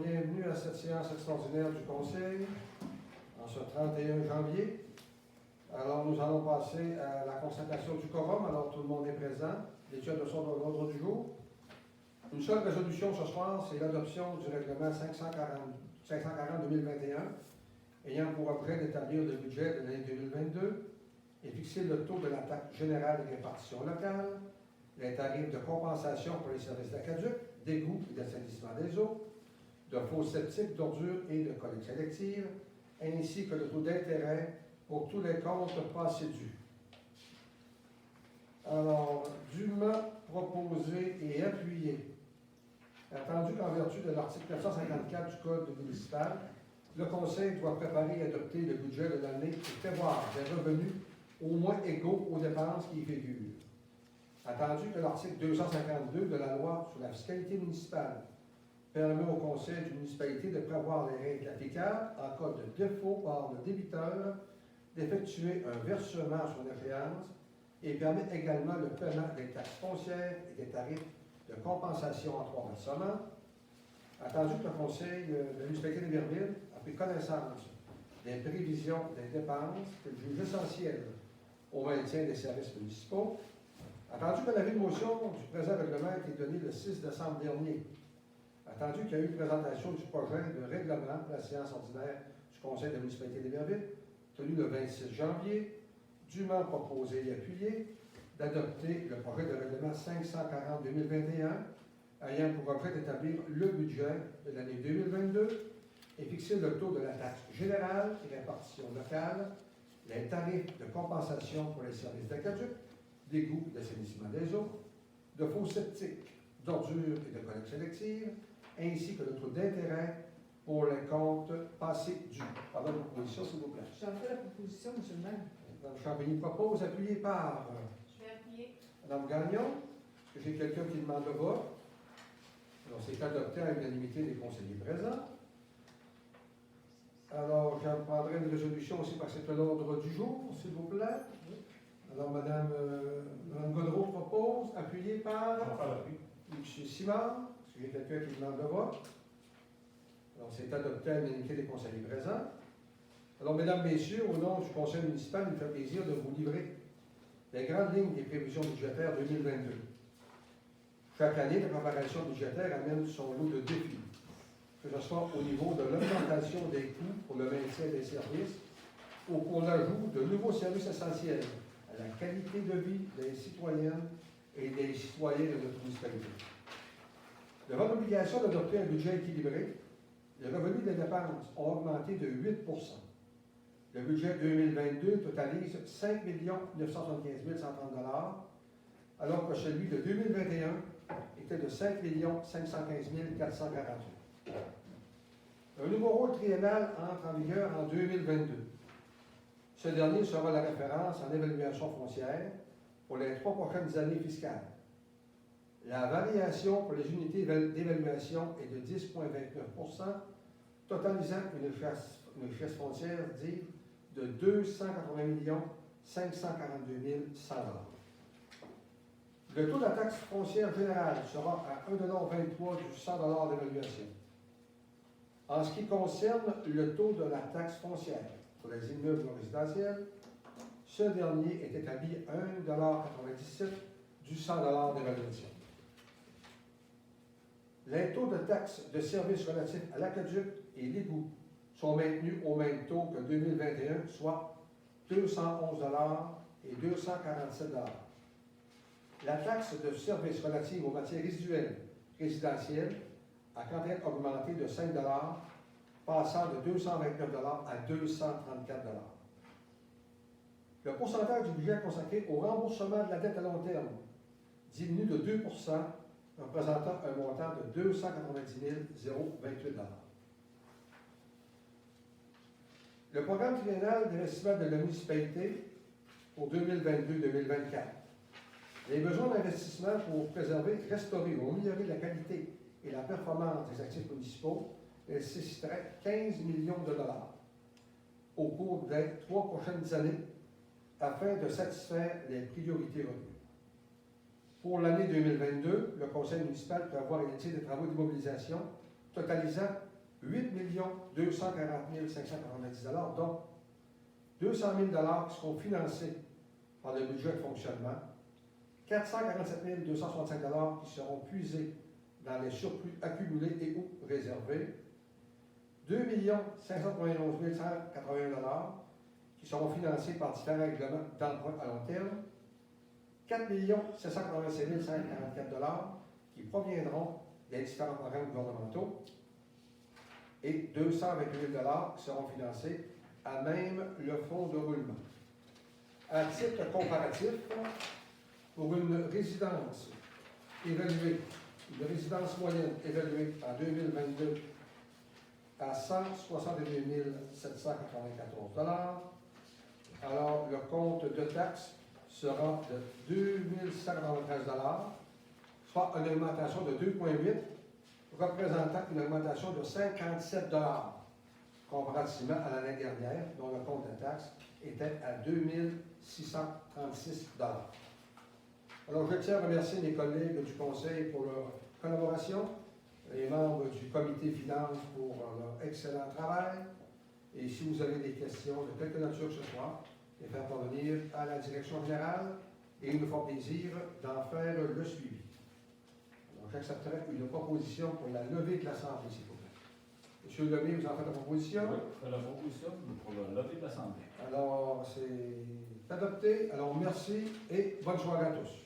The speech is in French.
bienvenue à cette séance extraordinaire du Conseil en ce 31 janvier. Alors, nous allons passer à la constatation du quorum. Alors, tout le monde est présent. L'étude de son ordre du jour. Une seule résolution ce soir, c'est l'adoption du règlement 540-2021, ayant pour objet d'établir le budget de l'année 2022 et fixer le taux de la taxe générale des répartitions locales, les tarifs de compensation pour les services d'aqueduc, d'égout et d'assainissement des eaux, de fosses septiques, d'ordures et de collecte sélective, ainsi que le taux d'intérêt pour tous les comptes passés dus. Alors, dûment proposé et appuyé, attendu qu'en vertu de l'article 954 du Code municipal, le Conseil doit préparer et adopter le budget de l'année et prévoir des revenus au moins égaux aux dépenses qui y figurent. Attendu que l'article 252 de la loi sur la fiscalité municipale permet au Conseil d'une municipalité de prévoir les règles applicables en cas de défaut par le débiteur d'effectuer un versement sur l'échéance et permet également le paiement des taxes foncières et des tarifs de compensation en 3 versements. Attendu que le Conseil de la municipalité de Léberville a pris connaissance des prévisions des dépenses qu'il juge essentielles au maintien des services municipaux. Attendu que l'avis de motion du présent règlement a été donné le 6 décembre dernier. Attendu qu'il y a eu présentation du projet de règlement de la séance ordinaire du Conseil de la municipalité de Léberville, tenu le 26 janvier, dûment proposé et appuyé, d'adopter le projet de règlement 540-2021, ayant pour objet d'établir le budget de l'année 2022 et fixer le taux de la taxe générale et répartition locale, les tarifs de compensation pour les services d'aqueduc, d'égout, d'assainissement des eaux, de fosses septiques, d'ordures et de collecte sélective, ainsi que le taux d'intérêt pour les comptes passés dus. Pardon, la proposition, s'il vous plaît. J'en fais la proposition, M. le maire. Mme Champagny propose, appuyé par Je vais appuyer. Mme Gagnon. Est-ce que j'ai quelqu'un qui demande le vote? Alors, c'est adopté à l'unanimité des conseillers présents. Alors, j'en prendrai une résolution aussi parce que c'est l'ordre du jour, s'il vous plaît. Alors, Mme Godreau propose, appuyé par M. Simard. Est-ce que j'ai quelqu'un qui demande le vote? Alors, c'est adopté à l'unanimité des conseillers présents. Alors, Mesdames, Messieurs, au nom du Conseil municipal, il me fait plaisir de vous livrer les grandes lignes des prévisions budgétaires 2022. Chaque année, la préparation budgétaire amène son lot de défis, que ce soit au niveau de l'augmentation des coûts pour le maintien des services ou pour l'ajout de nouveaux services essentiels à la qualité de vie des citoyennes et des citoyens de notre municipalité. Devant l'obligation d'adopter un budget équilibré, les revenus des dépenses ont augmenté de 8 %. Le budget 2022 totalise 5 975 130 $, alors que celui de 2021 était de 5 515 448 $. Un nouveau rôle triennal entre en vigueur en 2022. Ce dernier sera la référence en évaluation foncière pour les 3 prochaines années fiscales. La variation pour les unités d'évaluation est de 10,29 %, totalisant une richesse foncière dite de 280 542 100 $. Le taux de la taxe foncière générale sera à 1,23 $ du 100 $ d'évaluation. En ce qui concerne le taux de la taxe foncière pour les immeubles résidentiels, ce dernier est établi à 1,97 $ du 100 $ d'évaluation. Les taux de taxes de services relatifs à l'aqueduc et l'égout sont maintenus au même taux que 2021, soit 211 $ et 247 $. La taxe de services relative aux matières résiduelles résidentielles a quant à elle augmenté de 5 $, passant de 229 $ à 234 $. Le pourcentage du budget consacré au remboursement de la dette à long terme diminue de 2 %, représentant un montant de 290 028 $. Le programme triennal d'investissement de la municipalité pour 2022-2024. Les besoins d'investissement pour préserver, restaurer ou améliorer la qualité et la performance des actifs municipaux nécessiteraient 15 millions de $. Au cours des 3 prochaines années afin de satisfaire les priorités retenues. Pour l'année 2022, le Conseil municipal prévoit initier des travaux d'immobilisation totalisant 8 240 590 $, dont 200 000 $ qui seront financés par le budget de fonctionnement, 447 265 $ qui seront puisés dans les surplus accumulés et ou réservés, 2 591 181 $ qui seront financés par différents règlements d'emprunt à long terme, 4 785 144 $ qui proviendront des différents programmes gouvernementaux et 228 000 $ qui seront financés à même le fonds de roulement. À titre comparatif, pour une résidence évaluée, une résidence moyenne évaluée en 2022 à 162 794 $, alors le compte de taxes sera de 2 193 $, soit une augmentation de 2,8, représentant une augmentation de 57 $ comparativement à l'année dernière, dont le compte de taxes était à 2 636 $. Alors, je tiens à remercier mes collègues du Conseil pour leur collaboration, les membres du Comité Finances pour leur excellent travail, et si vous avez des questions de quelque nature que ce soit, les faire parvenir à la Direction générale, et il nous fera plaisir d'en faire le suivi. Alors, j'accepterai une proposition pour la levée de l'Assemblée, s'il vous plaît. Monsieur Lemay, vous en faites la proposition? Oui, je fais la proposition pour la levée de l'Assemblée. Alors, c'est adopté. Alors, merci et bonne soirée à tous.